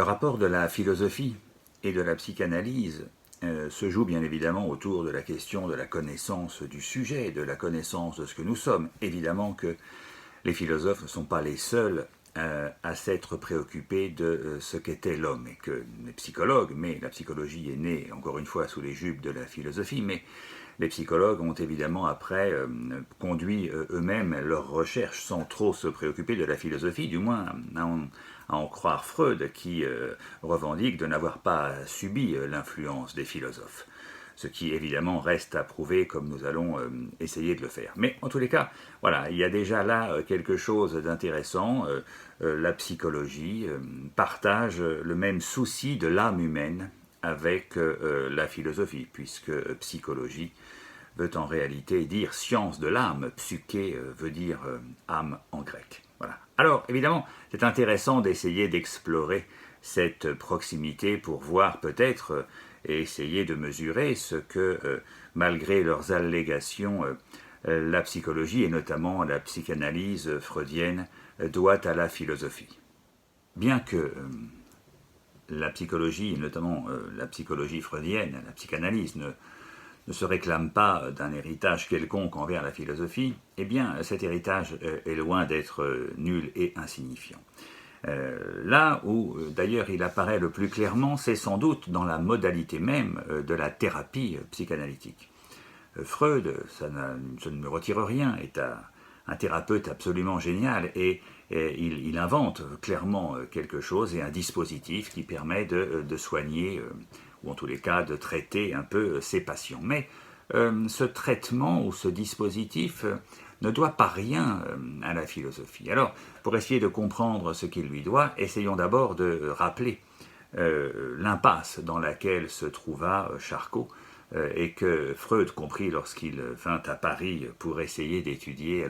Le rapport de la philosophie et de la psychanalyse se joue bien évidemment autour de la question de la connaissance du sujet, de la connaissance de ce que nous sommes. Évidemment que les philosophes ne sont pas les seuls à s'être préoccupés de ce qu'était l'homme, et que les psychologues, mais la psychologie est née encore une fois sous les jupes de la philosophie, mais les psychologues ont évidemment après conduit eux-mêmes leurs recherches sans trop se préoccuper de la philosophie, du moins à en croire Freud qui revendique de n'avoir pas subi l'influence des philosophes. Ce qui évidemment reste à prouver comme nous allons essayer de le faire. Mais en tous les cas, voilà, il y a déjà là quelque chose d'intéressant. La psychologie partage le même souci de l'âme humaine avec la philosophie, puisque psychologie veut en réalité dire science de l'âme, psyché veut dire âme en grec. Voilà. Alors évidemment, c'est intéressant d'essayer d'explorer cette proximité pour voir peut-être et essayer de mesurer ce que, malgré leurs allégations, la psychologie et notamment la psychanalyse freudienne doit à la philosophie. Bien que la psychologie, et notamment la psychologie freudienne, la psychanalyse, ne se réclame pas d'un héritage quelconque envers la philosophie, eh bien cet héritage est loin d'être nul et insignifiant. Là où d'ailleurs il apparaît le plus clairement, c'est sans doute dans la modalité même de la thérapie psychanalytique. Freud, ça ne me retire rien, est un thérapeute absolument génial et il invente clairement quelque chose et un dispositif qui permet de soigner, ou en tous les cas de traiter un peu ses patients. Mais ce traitement ou ce dispositif ne doit pas rien à la philosophie. Alors, pour essayer de comprendre ce qu'il lui doit, essayons d'abord de rappeler l'impasse dans laquelle se trouva Charcot et que Freud comprit lorsqu'il vint à Paris pour essayer d'étudier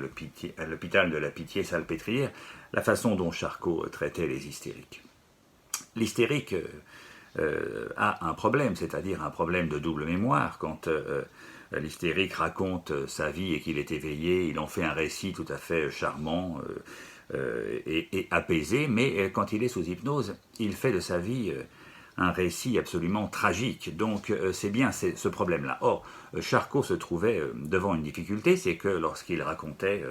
à l'hôpital de la Pitié-Salpêtrière la façon dont Charcot traitait les hystériques. L'hystérique a un problème, c'est-à-dire un problème de double mémoire. Quand l'hystérique raconte sa vie et qu'il est éveillé, il en fait un récit tout à fait charmant et apaisé, mais quand il est sous hypnose, il fait de sa vie un récit absolument tragique. Donc c'est bien ce problème-là. Or, Charcot se trouvait devant une difficulté, c'est que lorsqu'il racontait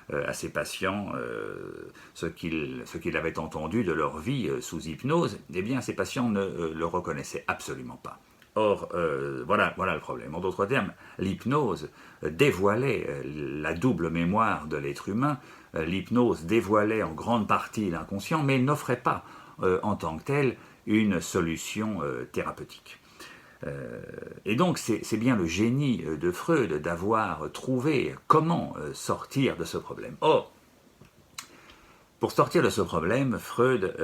à ses patients ce qu'il avait entendu de leur vie sous hypnose, eh bien ces patients ne le reconnaissaient absolument pas. Or, voilà le problème. En d'autres termes, l'hypnose dévoilait la double mémoire de l'être humain, l'hypnose dévoilait en grande partie l'inconscient, mais n'offrait pas en tant que tel une solution thérapeutique. Et donc c'est bien le génie de Freud d'avoir trouvé comment sortir de ce problème. Or, pour sortir de ce problème, Freud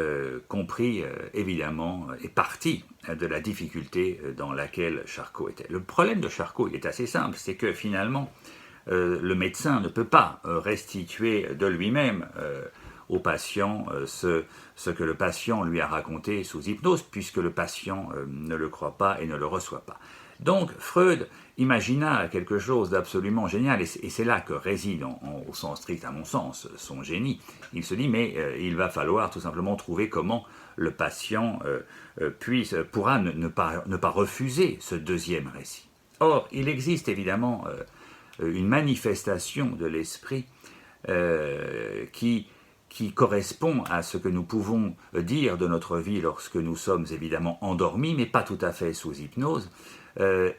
comprit évidemment et partit de la difficulté dans laquelle Charcot était. Le problème de Charcot il est assez simple, c'est que finalement le médecin ne peut pas restituer de lui-même au patient ce que le patient lui a raconté sous hypnose, puisque le patient ne le croit pas et ne le reçoit pas. Donc Freud imagina quelque chose d'absolument génial, et c'est là que réside, au sens strict à mon sens, son génie. Il se dit, mais il va falloir tout simplement trouver comment le patient pourra ne pas refuser ce deuxième récit. Or, il existe évidemment une manifestation de l'esprit qui correspond à ce que nous pouvons dire de notre vie lorsque nous sommes évidemment endormis, mais pas tout à fait sous hypnose,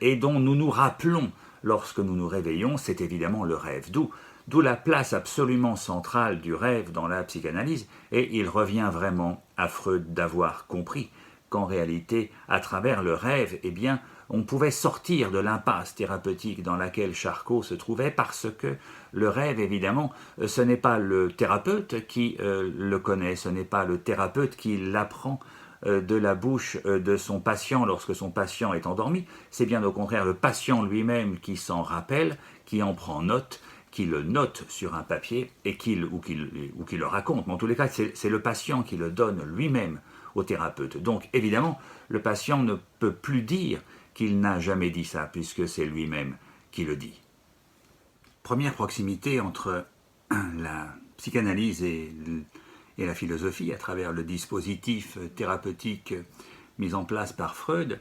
et dont nous nous rappelons lorsque nous nous réveillons, c'est évidemment le rêve. D'où la place absolument centrale du rêve dans la psychanalyse, et il revient vraiment à Freud d'avoir compris qu'en réalité, à travers le rêve, eh bien, on pouvait sortir de l'impasse thérapeutique dans laquelle Charcot se trouvait, parce que le rêve, évidemment, ce n'est pas le thérapeute qui le connaît, ce n'est pas le thérapeute qui l'apprend de la bouche de son patient lorsque son patient est endormi, c'est bien au contraire le patient lui-même qui s'en rappelle, qui en prend note, qui le note sur un papier et qui le raconte. Mais en tous les cas, c'est le patient qui le donne lui-même au thérapeute. Donc évidemment, le patient ne peut plus dire qu'il n'a jamais dit ça, puisque c'est lui-même qui le dit. Première proximité entre la psychanalyse et et la philosophie à travers le dispositif thérapeutique mis en place par Freud,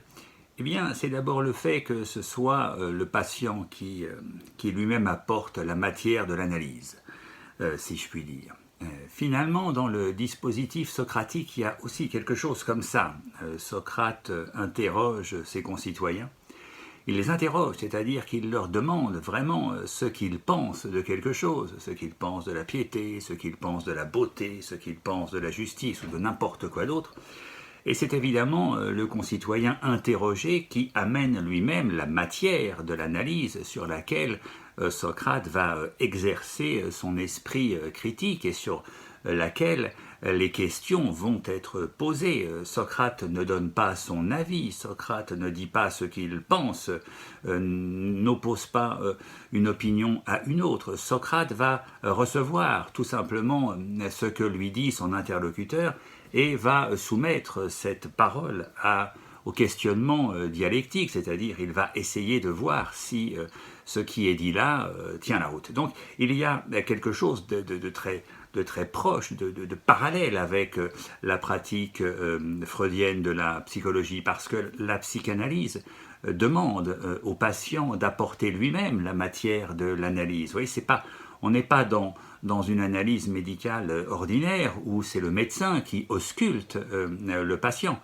eh bien, c'est d'abord le fait que ce soit le patient qui lui-même apporte la matière de l'analyse, si je puis dire. Finalement, dans le dispositif socratique, il y a aussi quelque chose comme ça. Socrate interroge ses concitoyens. Il les interroge, c'est-à-dire qu'il leur demande vraiment ce qu'ils pensent de quelque chose, ce qu'ils pensent de la piété, ce qu'ils pensent de la beauté, ce qu'ils pensent de la justice ou de n'importe quoi d'autre. Et c'est évidemment le concitoyen interrogé qui amène lui-même la matière de l'analyse sur laquelle Socrate va exercer son esprit critique et sur laquelle les questions vont être posées. Socrate ne donne pas son avis, Socrate ne dit pas ce qu'il pense, n'oppose pas une opinion à une autre. Socrate va recevoir tout simplement ce que lui dit son interlocuteur et va soumettre cette parole au questionnement dialectique, c'est-à-dire il va essayer de voir si ce qui est dit là tient la route. Donc il y a quelque chose de très proche, de parallèle avec la pratique freudienne de la psychologie, parce que la psychanalyse demande au patient d'apporter lui-même la matière de l'analyse. Vous voyez, on n'est pas dans une analyse médicale ordinaire où c'est le médecin qui ausculte le patient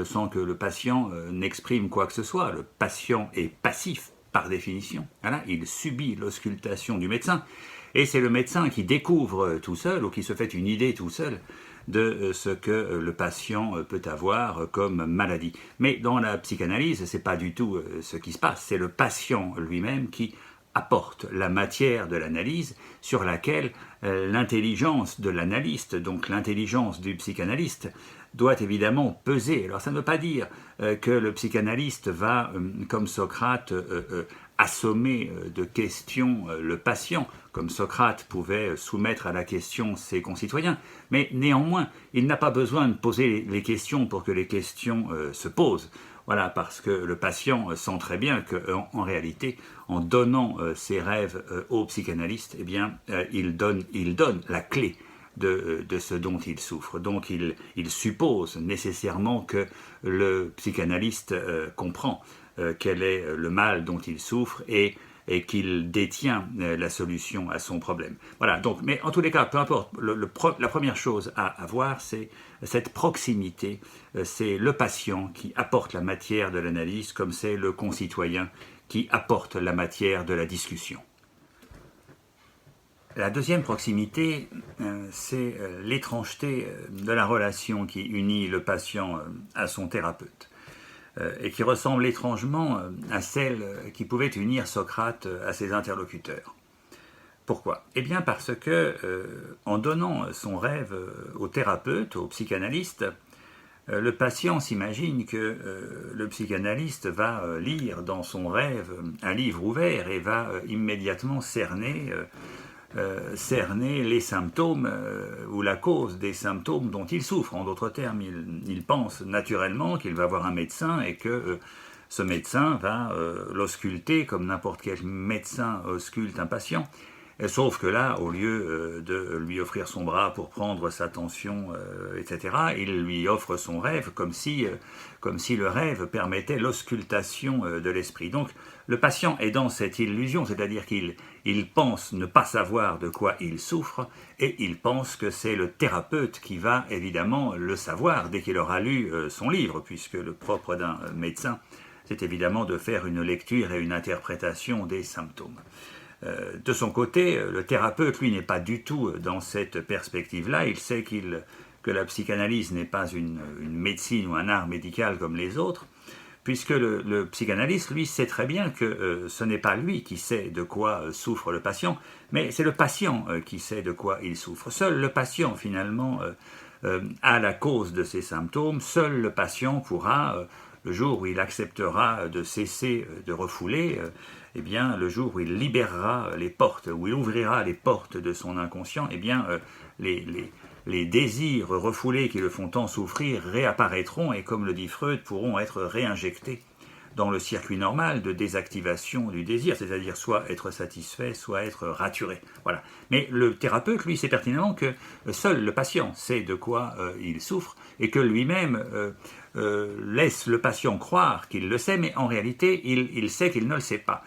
sans que le patient n'exprime quoi que ce soit. Le patient est passif par définition. Voilà, il subit l'auscultation du médecin et c'est le médecin qui découvre tout seul ou qui se fait une idée tout seul de ce que le patient peut avoir comme maladie. Mais dans la psychanalyse, ce n'est pas du tout ce qui se passe, c'est le patient lui-même qui apporte la matière de l'analyse sur laquelle l'intelligence de l'analyste, donc l'intelligence du psychanalyste, doit évidemment peser. Alors ça ne veut pas dire que le psychanalyste va, comme Socrate, assommer de questions le patient, comme Socrate pouvait soumettre à la question ses concitoyens, mais néanmoins, il n'a pas besoin de poser les questions pour que les questions se posent. Voilà, parce que le patient sent très bien qu'en réalité, en donnant ses rêves au psychanalyste, eh bien, il donne la clé de ce dont il souffre. Donc il suppose nécessairement que le psychanalyste comprend quel est le mal dont il souffre et qu'il détient la solution à son problème. Voilà, donc, mais en tous les cas, peu importe, la première chose à avoir, c'est cette proximité, c'est le patient qui apporte la matière de l'analyse, comme c'est le concitoyen qui apporte la matière de la discussion. La deuxième proximité, c'est l'étrangeté de la relation qui unit le patient à son thérapeute et qui ressemble étrangement à celle qui pouvait unir Socrate à ses interlocuteurs. Pourquoi ? Eh bien parce que, en donnant son rêve au thérapeute, au psychanalyste, le patient s'imagine que le psychanalyste va lire dans son rêve un livre ouvert et va immédiatement cerner les symptômes ou la cause des symptômes dont il souffre. En d'autres termes, il pense naturellement qu'il va voir un médecin et que ce médecin va l'ausculter comme n'importe quel médecin ausculte un patient. Sauf que là, au lieu de lui offrir son bras pour prendre sa tension, etc., il lui offre son rêve comme si le rêve permettait l'auscultation de l'esprit. Donc le patient est dans cette illusion, c'est-à-dire qu'il pense ne pas savoir de quoi il souffre et il pense que c'est le thérapeute qui va évidemment le savoir dès qu'il aura lu son livre, puisque le propre d'un médecin, c'est évidemment de faire une lecture et une interprétation des symptômes. De son côté, le thérapeute, lui, n'est pas du tout dans cette perspective-là. Il sait que la psychanalyse n'est pas une médecine ou un art médical comme les autres, puisque le psychanalyste, lui, sait très bien que ce n'est pas lui qui sait de quoi souffre le patient, mais c'est le patient qui sait de quoi il souffre. Seul le patient, finalement, a la cause de ses symptômes. Seul le patient pourra, le jour où il acceptera de cesser de refouler, eh bien, le jour où il libérera les portes, où il ouvrira les portes de son inconscient, eh bien, les désirs refoulés qui le font tant souffrir réapparaîtront et, comme le dit Freud, pourront être réinjectés dans le circuit normal de désactivation du désir, c'est-à-dire soit être satisfait, soit être raturé. Voilà. Mais le thérapeute, lui, sait pertinemment que seul le patient sait de quoi il souffre et que lui-même laisse le patient croire qu'il le sait, mais en réalité, il sait qu'il ne le sait pas.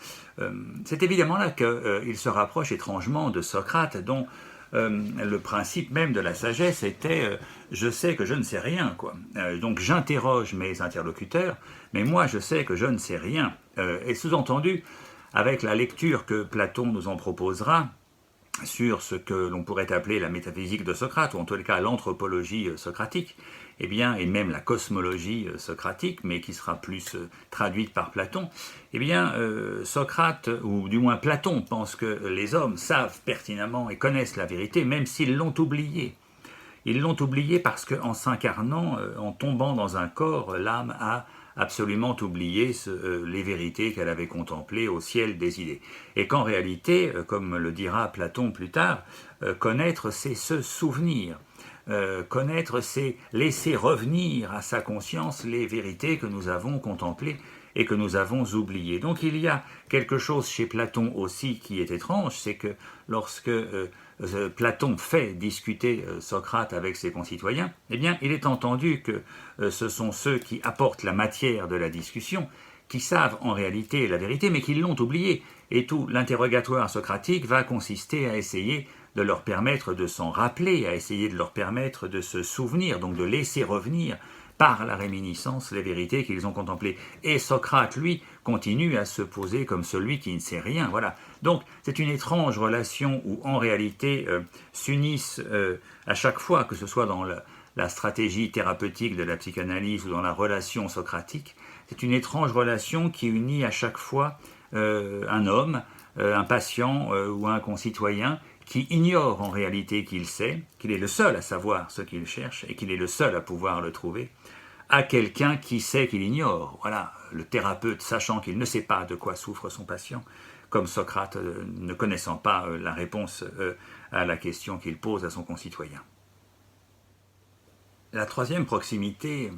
C'est évidemment là qu'il se rapproche étrangement de Socrate, dont le principe même de la sagesse était je sais que je ne sais rien, quoi. Donc j'interroge mes interlocuteurs, mais moi je sais que je ne sais rien. Et sous-entendu, avec la lecture que Platon nous en proposera sur ce que l'on pourrait appeler la métaphysique de Socrate, ou en tout cas l'anthropologie socratique, eh bien, et même la cosmologie socratique, mais qui sera plus traduite par Platon, eh bien, Socrate, ou du moins Platon, pense que les hommes savent pertinemment et connaissent la vérité, même s'ils l'ont oubliée. Ils l'ont oubliée parce qu'en s'incarnant, en tombant dans un corps, l'âme a absolument oublié les vérités qu'elle avait contemplées au ciel des idées. Et qu'en réalité, comme le dira Platon plus tard, connaître, c'est se souvenir. Connaître, c'est laisser revenir à sa conscience les vérités que nous avons contemplées et que nous avons oubliées. Donc il y a quelque chose chez Platon aussi qui est étrange, c'est que lorsque Platon fait discuter Socrate avec ses concitoyens, eh bien il est entendu que ce sont ceux qui apportent la matière de la discussion, qui savent en réalité la vérité, mais qui l'ont oubliée. Et tout l'interrogatoire socratique va consister à essayer de leur permettre de s'en rappeler, à essayer de leur permettre de se souvenir, donc de laisser revenir par la réminiscence les vérités qu'ils ont contemplées. Et Socrate, lui, continue à se poser comme celui qui ne sait rien. Voilà. Donc c'est une étrange relation où en réalité s'unissent à chaque fois, que ce soit dans la stratégie thérapeutique de la psychanalyse ou dans la relation socratique, c'est une étrange relation qui unit à chaque fois un homme, un patient ou un concitoyen qui ignore en réalité qu'il sait, qu'il est le seul à savoir ce qu'il cherche et qu'il est le seul à pouvoir le trouver, à quelqu'un qui sait qu'il ignore. Voilà, le thérapeute sachant qu'il ne sait pas de quoi souffre son patient, comme Socrate ne connaissant pas la réponse à la question qu'il pose à son concitoyen. La troisième proximité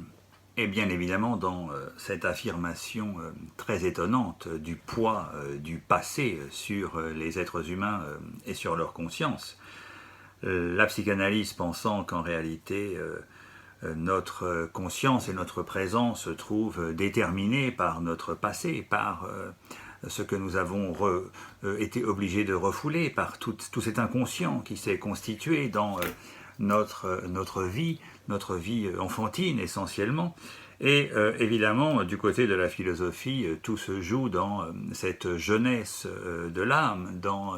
est bien évidemment dans cette affirmation très étonnante du poids du passé sur les êtres humains et sur leur conscience. La psychanalyse pensant qu'en réalité notre conscience et notre présent se trouvent déterminés par notre passé, par ce que nous avons été obligés de refouler, par tout cet inconscient qui s'est constitué dans notre vie enfantine essentiellement. Et évidemment, du côté de la philosophie, tout se joue dans cette jeunesse de l'âme, dans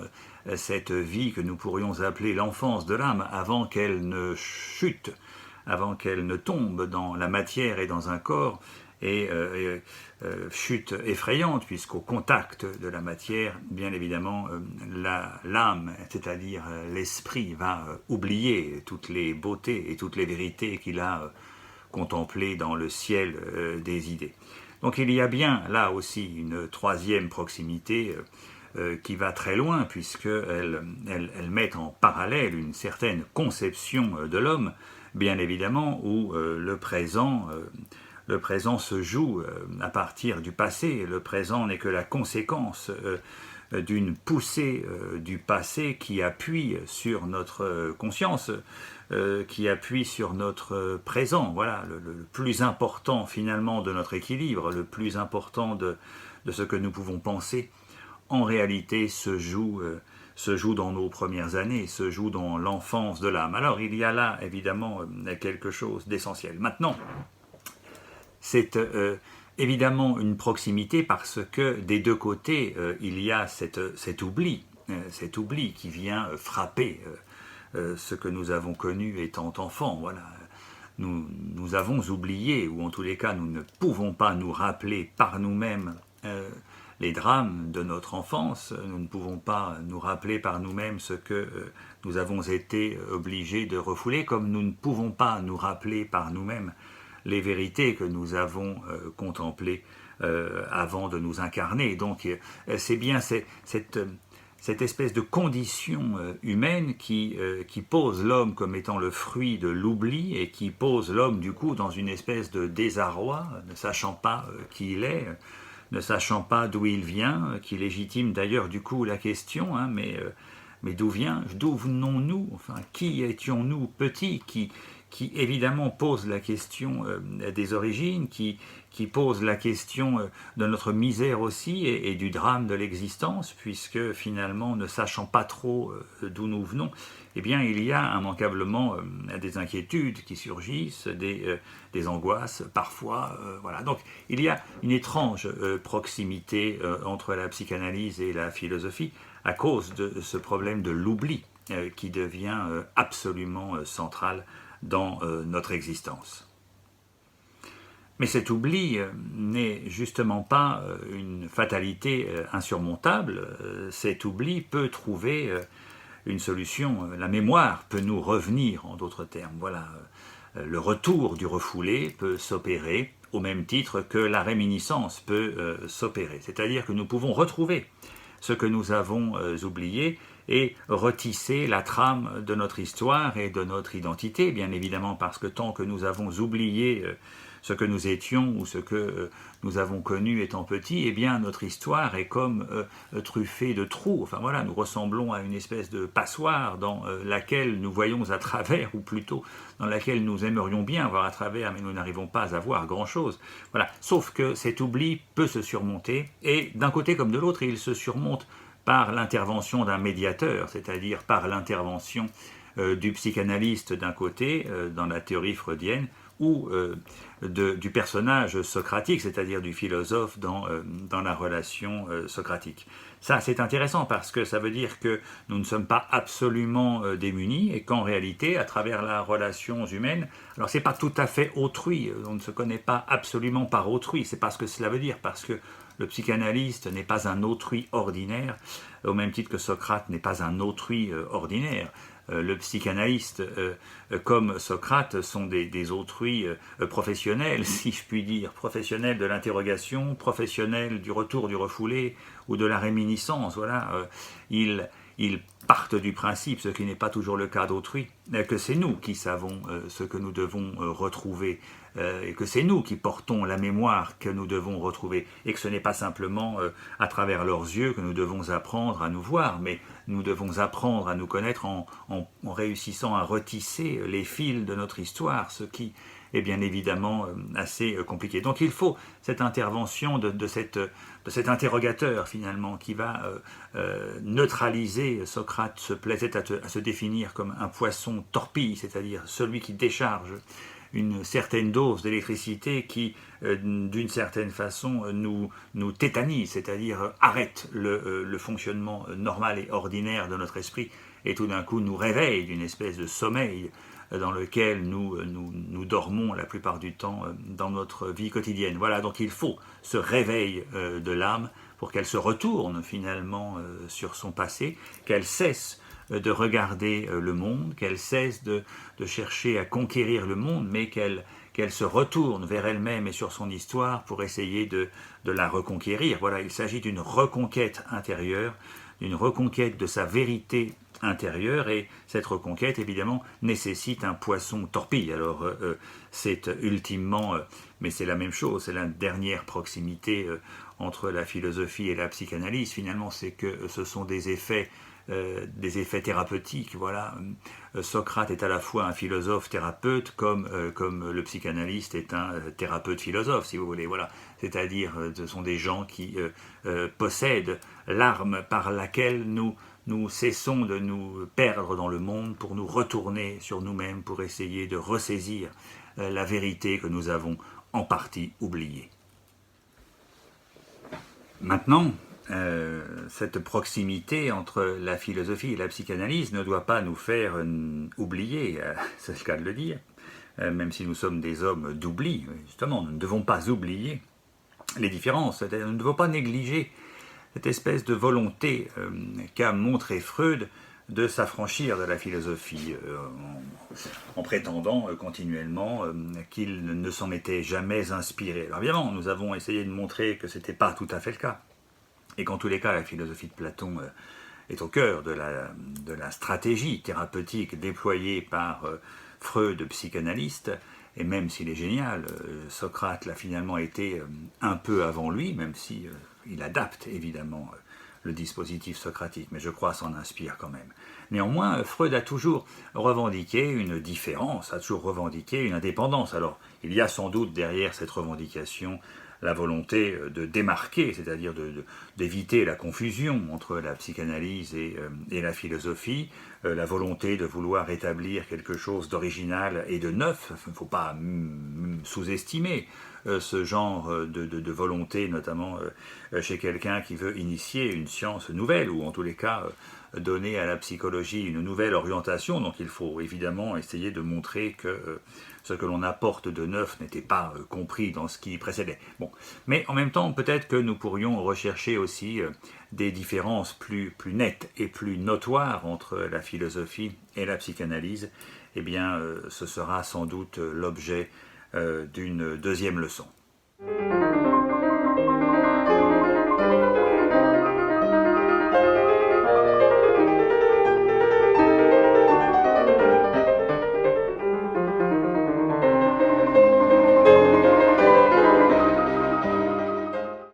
cette vie que nous pourrions appeler l'enfance de l'âme, avant qu'elle ne chute, avant qu'elle ne tombe dans la matière et dans un corps, et chute effrayante, puisqu'au contact de la matière, bien évidemment, l'âme, c'est-à-dire l'esprit, va oublier toutes les beautés et toutes les vérités qu'il a contemplées dans le ciel des idées. Donc il y a bien là aussi une troisième proximité qui va très loin, puisqu'elle met en parallèle une certaine conception de l'homme, bien évidemment, où le présent se joue à partir du passé. Le présent n'est que la conséquence d'une poussée du passé qui appuie sur notre conscience, qui appuie sur notre présent. Voilà, le plus important finalement de notre équilibre, le plus important de ce que nous pouvons penser, en réalité se joue dans nos premières années, se joue dans l'enfance de l'âme. Alors il y a là évidemment quelque chose d'essentiel. Maintenant, c'est évidemment une proximité parce que des deux côtés, il y a cet oubli qui vient frapper ce que nous avons connu étant enfants. Voilà. Nous avons oublié, ou en tous les cas, nous ne pouvons pas nous rappeler par nous-mêmes les drames de notre enfance. Nous ne pouvons pas nous rappeler par nous-mêmes ce que nous avons été obligés de refouler, comme nous ne pouvons pas nous rappeler par nous-mêmes les vérités que nous avons contemplées avant de nous incarner. Donc c'est bien cette cette espèce de condition humaine qui pose l'homme comme étant le fruit de l'oubli et qui pose l'homme du coup dans une espèce de désarroi, ne sachant pas qui il est, ne sachant pas d'où il vient, qui légitime d'ailleurs du coup la question, hein, mais d'où venons-nous, enfin, qui étions-nous petits, qui évidemment pose la question des origines, qui pose la question de notre misère aussi et du drame de l'existence, puisque finalement, ne sachant pas trop d'où nous venons, eh bien, il y a immanquablement des inquiétudes qui surgissent, des angoisses parfois. Voilà. Donc, il y a une étrange proximité entre la psychanalyse et la philosophie à cause de ce problème de l'oubli qui devient absolument central dans notre existence. Mais cet oubli n'est justement pas une fatalité insurmontable. Cet oubli peut trouver une solution. La mémoire peut nous revenir, en d'autres termes. Voilà. Le retour du refoulé peut s'opérer au même titre que la réminiscence peut s'opérer. C'est-à-dire que nous pouvons retrouver ce que nous avons oublié et retisser la trame de notre histoire et de notre identité, bien évidemment, parce que tant que nous avons oublié ce que nous étions ou ce que nous avons connu étant petits, eh bien notre histoire est comme truffée de trous. Enfin voilà, nous ressemblons à une espèce de passoire dans laquelle nous voyons à travers, ou plutôt dans laquelle nous aimerions bien voir à travers, mais nous n'arrivons pas à voir grand-chose. Voilà. Sauf que cet oubli peut se surmonter, et d'un côté comme de l'autre, il se surmonte par l'intervention d'un médiateur, c'est-à-dire par l'intervention du psychanalyste d'un côté, dans la théorie freudienne, ou du personnage socratique, c'est-à-dire du philosophe dans la relation socratique. Ça, c'est intéressant parce que ça veut dire que nous ne sommes pas absolument démunis et qu'en réalité, à travers la relation humaine, alors c'est pas tout à fait autrui, on ne se connaît pas absolument par autrui, c'est pas ce que cela veut dire, parce que le psychanalyste n'est pas un autrui ordinaire, au même titre que Socrate n'est pas un autrui ordinaire. Le psychanalyste comme Socrate sont des autrui professionnels, si je puis dire, professionnels de l'interrogation, professionnels du retour du refoulé ou de la réminiscence. Voilà, ils partent du principe, ce qui n'est pas toujours le cas d'autrui, que c'est nous qui savons ce que nous devons retrouver, et que c'est nous qui portons la mémoire que nous devons retrouver, et que ce n'est pas simplement à travers leurs yeux que nous devons apprendre à nous voir, mais nous devons apprendre à nous connaître en réussissant à retisser les fils de notre histoire, ce qui est bien évidemment assez compliqué. Donc il faut cette intervention de cet interrogateur finalement qui va neutraliser. Socrate se plaisait à se définir comme un poisson torpille, c'est-à-dire celui qui décharge une certaine dose d'électricité qui, d'une certaine façon, nous tétanise, c'est-à-dire arrête le fonctionnement normal et ordinaire de notre esprit et tout d'un coup nous réveille d'une espèce de sommeil dans lequel nous dormons la plupart du temps dans notre vie quotidienne. Voilà, donc il faut ce réveil de l'âme pour qu'elle se retourne finalement sur son passé, qu'elle cesse de regarder le monde, qu'elle cesse de chercher à conquérir le monde, mais qu'elle se retourne vers elle-même et sur son histoire pour essayer de la reconquérir. Voilà, il s'agit d'une reconquête intérieure, d'une reconquête de sa vérité intérieure, et cette reconquête, évidemment, nécessite un poisson torpille. Alors, c'est ultimement, mais c'est la même chose, c'est la dernière proximité entre la philosophie et la psychanalyse. Finalement, c'est que ce sont des effets thérapeutiques. Voilà. Socrate est à la fois un philosophe thérapeute comme le psychanalyste est un thérapeute philosophe, si vous voulez. Voilà. C'est-à-dire, ce sont des gens qui possèdent l'arme par laquelle nous cessons de nous perdre dans le monde pour nous retourner sur nous-mêmes, pour essayer de ressaisir la vérité que nous avons en partie oubliée. Maintenant, cette proximité entre la philosophie et la psychanalyse ne doit pas nous faire oublier, c'est le cas de le dire, même si nous sommes des hommes d'oubli, justement, nous ne devons pas oublier les différences, c'est-à-dire nous ne devons pas négliger cette espèce de volonté qu'a montré Freud de s'affranchir de la philosophie en prétendant continuellement qu'il ne s'en était jamais inspiré. Alors évidemment, nous avons essayé de montrer que ce n'était pas tout à fait le cas, et qu'en tous les cas, la philosophie de Platon est au cœur de la stratégie thérapeutique déployée par Freud, psychanalyste, et même s'il est génial, Socrate l'a finalement été un peu avant lui, même si il adapte évidemment le dispositif socratique, mais je crois s'en inspire quand même. Néanmoins, Freud a toujours revendiqué une différence, a toujours revendiqué une indépendance. Alors, il y a sans doute derrière cette revendication la volonté de démarquer, c'est-à-dire d'éviter la confusion entre la psychanalyse et la philosophie, la volonté de vouloir établir quelque chose d'original et de neuf. Il ne faut pas sous-estimer ce genre de volonté, notamment chez quelqu'un qui veut initier une science nouvelle, ou en tous les cas donner à la psychologie une nouvelle orientation. Donc il faut évidemment essayer de montrer que ce que l'on apporte de neuf n'était pas compris dans ce qui précédait. Bon. Mais en même temps, peut-être que nous pourrions rechercher aussi des différences plus nettes et plus notoires entre la philosophie et la psychanalyse. Eh bien, ce sera sans doute l'objet d'une deuxième leçon.